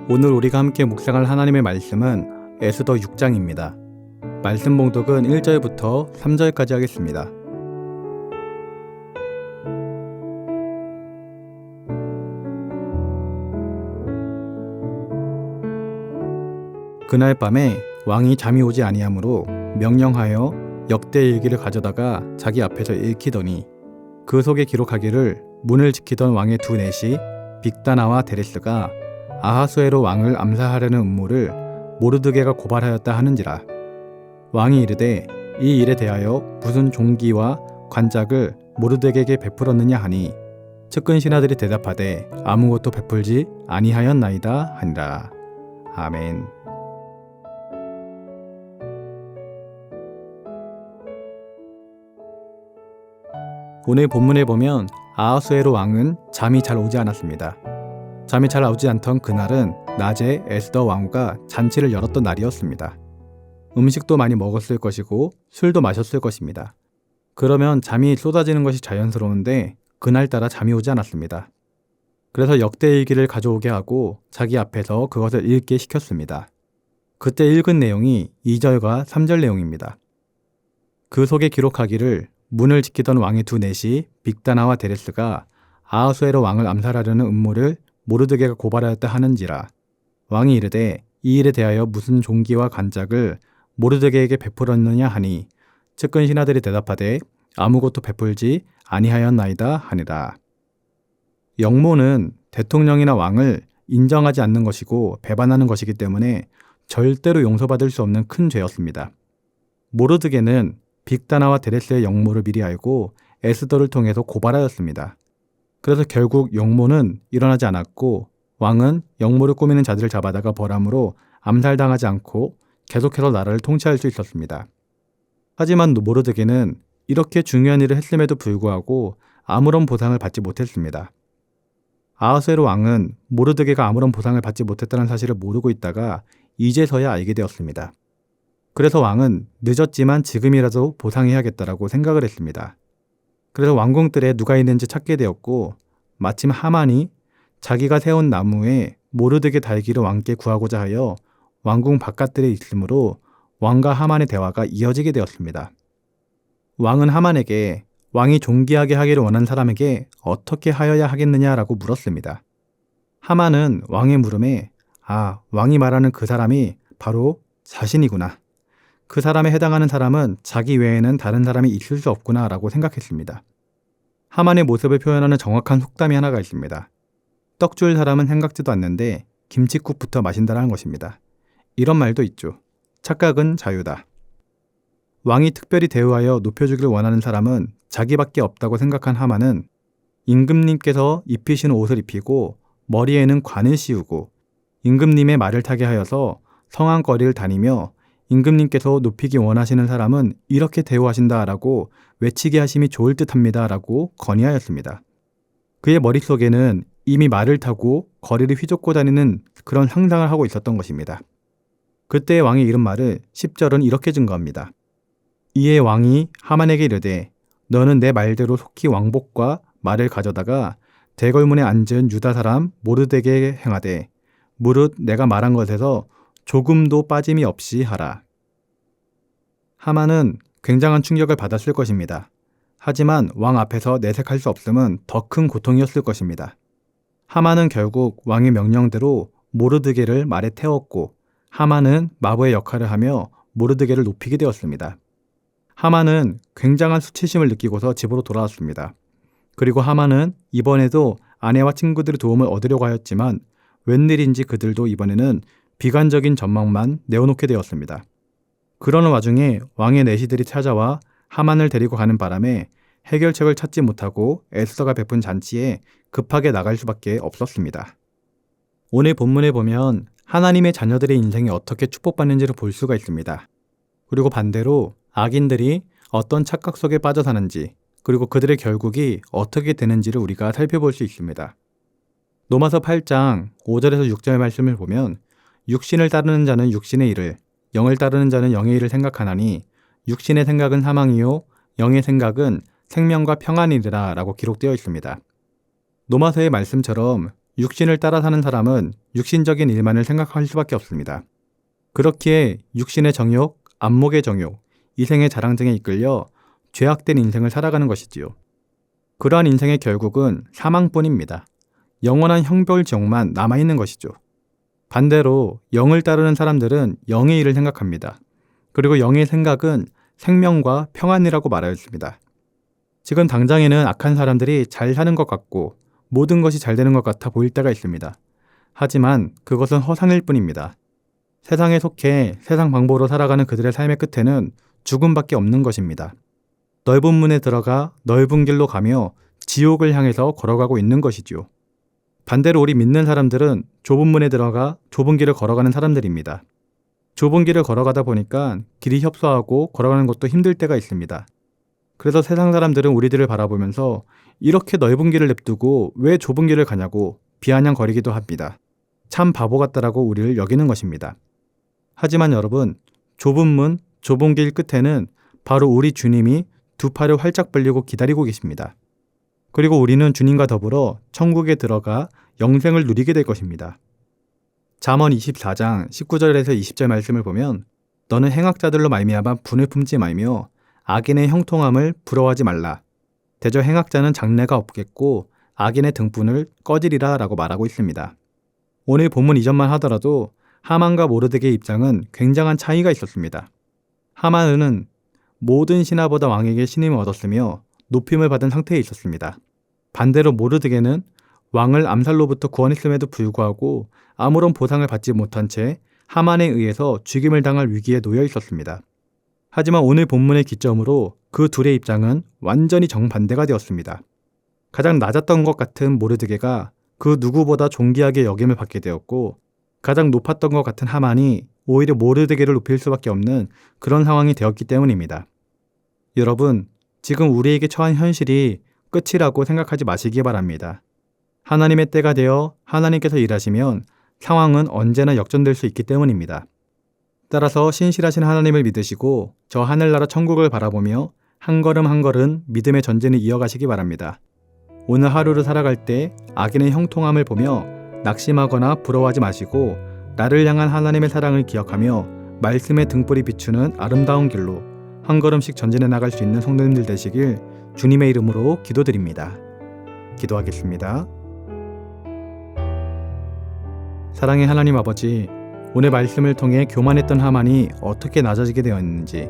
오늘 우리가 함께 묵상할 하나님의 말씀은 에스더 6장입니다. 말씀 봉독은 1절부터 3절까지 하겠습니다. 그날 밤에 왕이 잠이 오지 아니하므로 명령하여 역대일기를 가져다가 자기 앞에서 읽히더니 그 속에 기록하기를 문을 지키던 왕의 두 내시 빅다나와 데레스가 아하수에로 왕을 암살하려는 음모를 모르드게가 고발하였다 하는지라. 왕이 이르되 이 일에 대하여 무슨 종기와 관작을 모르드게에게 베풀었느냐 하니 측근 신하들이 대답하되 아무것도 베풀지 아니하였나이다 하니라. 아멘. 오늘 본문에 보면 아하수에로 왕은 잠이 잘 오지 않았습니다. 잠이 잘 오지 않던 그날은 낮에 에스더 왕후가 잔치를 열었던 날이었습니다. 음식도 많이 먹었을 것이고 술도 마셨을 것입니다. 그러면 잠이 쏟아지는 것이 자연스러운데 그날따라 잠이 오지 않았습니다. 그래서 역대일기를 가져오게 하고 자기 앞에서 그것을 읽게 시켰습니다. 그때 읽은 내용이 2절과 3절 내용입니다. 그 속에 기록하기를 문을 지키던 왕의 두 내시 빅다나와 데레스가 아하수에로 왕을 암살하려는 음모를 모르드게가 고발하였다 하는지라. 왕이 이르되 이 일에 대하여 무슨 종기와 관작을 모르드게에게 베풀었느냐 하니 측근 신하들이 대답하되 아무것도 베풀지 아니하였나이다 하니라. 역모는 대통령이나 왕을 인정하지 않는 것이고 배반하는 것이기 때문에 절대로 용서받을 수 없는 큰 죄였습니다. 모르드게는 빅다나와 데레스의 역모를 미리 알고 에스더를 통해서 고발하였습니다. 그래서 결국 역모는 일어나지 않았고 왕은 역모를 꾸미는 자들을 잡아다가 벌함으로 암살당하지 않고 계속해서 나라를 통치할 수 있었습니다. 하지만 모르드게는 이렇게 중요한 일을 했음에도 불구하고 아무런 보상을 받지 못했습니다. 아하수에로 왕은 모르드게가 아무런 보상을 받지 못했다는 사실을 모르고 있다가 이제서야 알게 되었습니다. 그래서 왕은 늦었지만 지금이라도 보상해야겠다라고 생각을 했습니다. 그래서 왕궁들에 누가 있는지 찾게 되었고 마침 하만이 자기가 세운 나무에 모르드게 달기를 왕께 구하고자 하여 왕궁 바깥들에 있으므로 왕과 하만의 대화가 이어지게 되었습니다. 왕은 하만에게 왕이 존귀하게 하기를 원하는 사람에게 어떻게 하여야 하겠느냐라고 물었습니다. 하만은 왕의 물음에 왕이 말하는 그 사람이 바로 자신이구나. 그 사람에 해당하는 사람은 자기 외에는 다른 사람이 있을 수 없구나 라고 생각했습니다. 하만의 모습을 표현하는 정확한 속담이 하나가 있습니다. 떡 줄 사람은 생각지도 않는데 김칫국부터 마신다라는 것입니다. 이런 말도 있죠. 착각은 자유다. 왕이 특별히 대우하여 높여주기를 원하는 사람은 자기밖에 없다고 생각한 하만은 임금님께서 입히신 옷을 입히고 머리에는 관을 씌우고 임금님의 말을 타게 하여서 성안거리를 다니며 임금님께서 높이기 원하시는 사람은 이렇게 대우하신다라고 외치게 하심이 좋을 듯합니다 라고 건의하였습니다. 그의 머릿속에는 이미 말을 타고 거리를 휘젓고 다니는 그런 상상을 하고 있었던 것입니다. 그때 왕이 이른 말을 10절은 이렇게 증거합니다. 이에 왕이 하만에게 이르되 너는 내 말대로 속히 왕복과 말을 가져다가 대궐문에 앉은 유다 사람 모르드게에게 행하되 무릇 내가 말한 것에서 조금도 빠짐이 없이 하라. 하만은 굉장한 충격을 받았을 것입니다. 하지만 왕 앞에서 내색할 수 없음은 더 큰 고통이었을 것입니다. 하만은 결국 왕의 명령대로 모르드게를 말에 태웠고 하만은 마부의 역할을 하며 모르드게를 높이게 되었습니다. 하만은 굉장한 수치심을 느끼고서 집으로 돌아왔습니다. 그리고 하만은 이번에도 아내와 친구들의 도움을 얻으려고 하였지만 웬일인지 그들도 이번에는 비관적인 전망만 내어놓게 되었습니다. 그러는 와중에 왕의 내시들이 찾아와 하만을 데리고 가는 바람에 해결책을 찾지 못하고 에스더가 베푼 잔치에 급하게 나갈 수밖에 없었습니다. 오늘 본문에 보면 하나님의 자녀들의 인생이 어떻게 축복받는지를 볼 수가 있습니다. 그리고 반대로 악인들이 어떤 착각 속에 빠져 사는지 그리고 그들의 결국이 어떻게 되는지를 우리가 살펴볼 수 있습니다. 로마서 8장 5절에서 6절 말씀을 보면 육신을 따르는 자는 육신의 일을 영을 따르는 자는 영의 일을 생각하나니 육신의 생각은 사망이요 영의 생각은 생명과 평안이니라 라고 기록되어 있습니다. 로마서의 말씀처럼 육신을 따라 사는 사람은 육신적인 일만을 생각할 수밖에 없습니다. 그렇기에 육신의 정욕, 안목의 정욕, 이생의 자랑 등에 이끌려 죄악된 인생을 살아가는 것이지요. 그러한 인생의 결국은 사망뿐입니다. 영원한 형벌지옥만 남아있는 것이죠. 반대로 영을 따르는 사람들은 영의 일을 생각합니다. 그리고 영의 생각은 생명과 평안이라고 말하였습니다. 지금 당장에는 악한 사람들이 잘 사는 것 같고 모든 것이 잘 되는 것 같아 보일 때가 있습니다. 하지만 그것은 허상일 뿐입니다. 세상에 속해 세상 방법으로 살아가는 그들의 삶의 끝에는 죽음밖에 없는 것입니다. 넓은 문에 들어가 넓은 길로 가며 지옥을 향해서 걸어가고 있는 것이지요. 반대로 우리 믿는 사람들은 좁은 문에 들어가 좁은 길을 걸어가는 사람들입니다. 좁은 길을 걸어가다 보니까 길이 협소하고 걸어가는 것도 힘들 때가 있습니다. 그래서 세상 사람들은 우리들을 바라보면서 이렇게 넓은 길을 냅두고 왜 좁은 길을 가냐고 비아냥거리기도 합니다. 참 바보 같다라고 우리를 여기는 것입니다. 하지만 여러분, 좁은 문, 좁은 길 끝에는 바로 우리 주님이 두 팔을 활짝 벌리고 기다리고 계십니다. 그리고 우리는 주님과 더불어 천국에 들어가 영생을 누리게 될 것입니다. 잠언 24장 19절에서 20절 말씀을 보면 너는 행악자들로 말미암아 분을 품지 말며 악인의 형통함을 부러워하지 말라. 대저 행악자는 장래가 없겠고 악인의 등분을 꺼지리라 라고 말하고 있습니다. 오늘 본문 이전만 하더라도 하만과 모르드게의 입장은 굉장한 차이가 있었습니다. 하만은 모든 신하보다 왕에게 신임을 얻었으며 높임을 받은 상태에 있었습니다. 반대로 모르드게는 왕을 암살로부터 구원했음에도 불구하고 아무런 보상을 받지 못한 채 하만에 의해서 죽임을 당할 위기에 놓여 있었습니다. 하지만 오늘 본문의 기점으로 그 둘의 입장은 완전히 정반대가 되었습니다. 가장 낮았던 것 같은 모르드게가 그 누구보다 존귀하게 여김을 받게 되었고 가장 높았던 것 같은 하만이 오히려 모르드게를 높일 수밖에 없는 그런 상황이 되었기 때문입니다. 여러분, 지금 우리에게 처한 현실이 끝이라고 생각하지 마시기 바랍니다. 하나님의 때가 되어 하나님께서 일하시면 상황은 언제나 역전될 수 있기 때문입니다. 따라서 신실하신 하나님을 믿으시고 저 하늘나라 천국을 바라보며 한 걸음 한 걸음 믿음의 전진을 이어가시기 바랍니다. 오늘 하루를 살아갈 때 악인의 형통함을 보며 낙심하거나 부러워하지 마시고 나를 향한 하나님의 사랑을 기억하며 말씀의 등불이 비추는 아름다운 길로 한 걸음씩 전진해 나갈 수 있는 성도님들 되시길 주님의 이름으로 기도드립니다. 기도하겠습니다. 사랑의 하나님 아버지, 오늘 말씀을 통해 교만했던 하만이 어떻게 낮아지게 되었는지,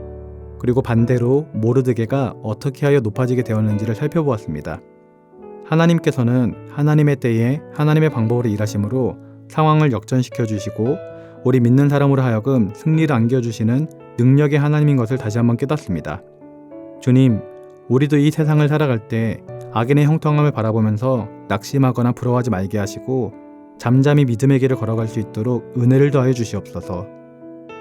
그리고 반대로 모르드게가 어떻게 하여 높아지게 되었는지를 살펴보았습니다. 하나님께서는 하나님의 때에 하나님의 방법으로 일하심으로 상황을 역전시켜 주시고 우리 믿는 사람으로 하여금 승리를 안겨주시는 능력의 하나님인 것을 다시 한번 깨닫습니다. 주님, 우리도 이 세상을 살아갈 때 악인의 형통함을 바라보면서 낙심하거나 부러워하지 말게 하시고 잠잠히 믿음의 길을 걸어갈 수 있도록 은혜를 더하여 주시옵소서.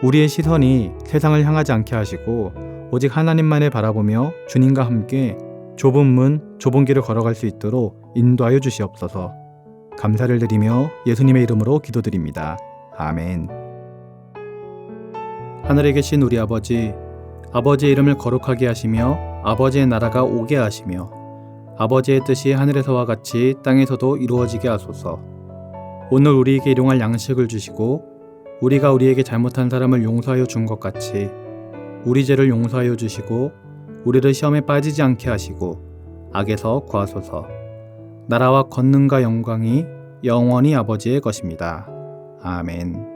우리의 시선이 세상을 향하지 않게 하시고 오직 하나님만을 바라보며 주님과 함께 좁은 문, 좁은 길을 걸어갈 수 있도록 인도하여 주시옵소서. 감사를 드리며 예수님의 이름으로 기도드립니다. 아멘. 하늘에 계신 우리 아버지, 아버지의 이름을 거룩하게 하시며 아버지의 나라가 오게 하시며 아버지의 뜻이 하늘에서와 같이 땅에서도 이루어지게 하소서. 오늘 우리에게 일용할 양식을 주시고 우리가 우리에게 잘못한 사람을 용서하여 준 것 같이 우리 죄를 용서하여 주시고 우리를 시험에 빠지지 않게 하시고 악에서 구하소서. 나라와 권능과 영광이 영원히 아버지의 것입니다. 아멘.